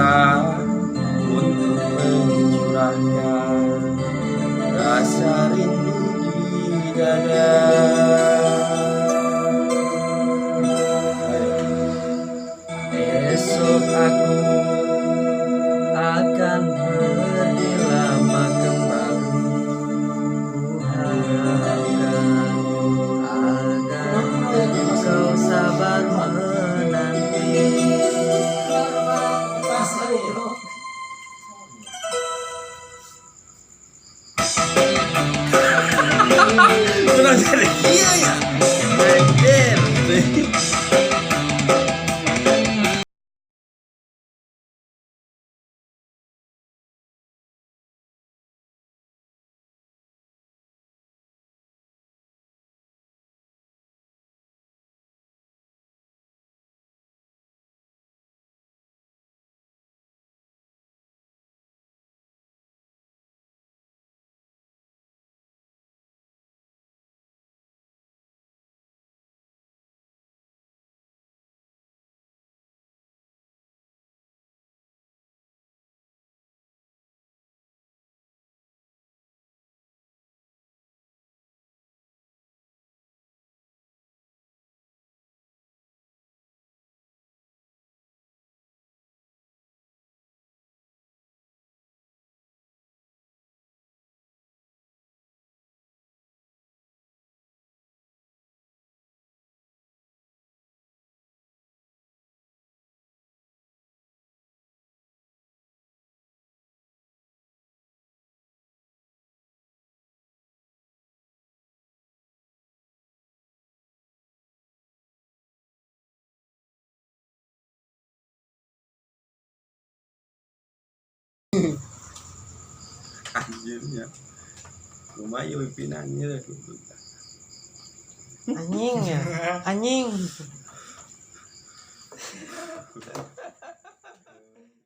kata untuk mencurahkan rasa rindu di dada. Esok aku akan pergi lama kembali. Ku harapkan agar kau sabar menanti. Kurang dari dia ya. Anjirnya lumayan pimpinannya anjing ya anjing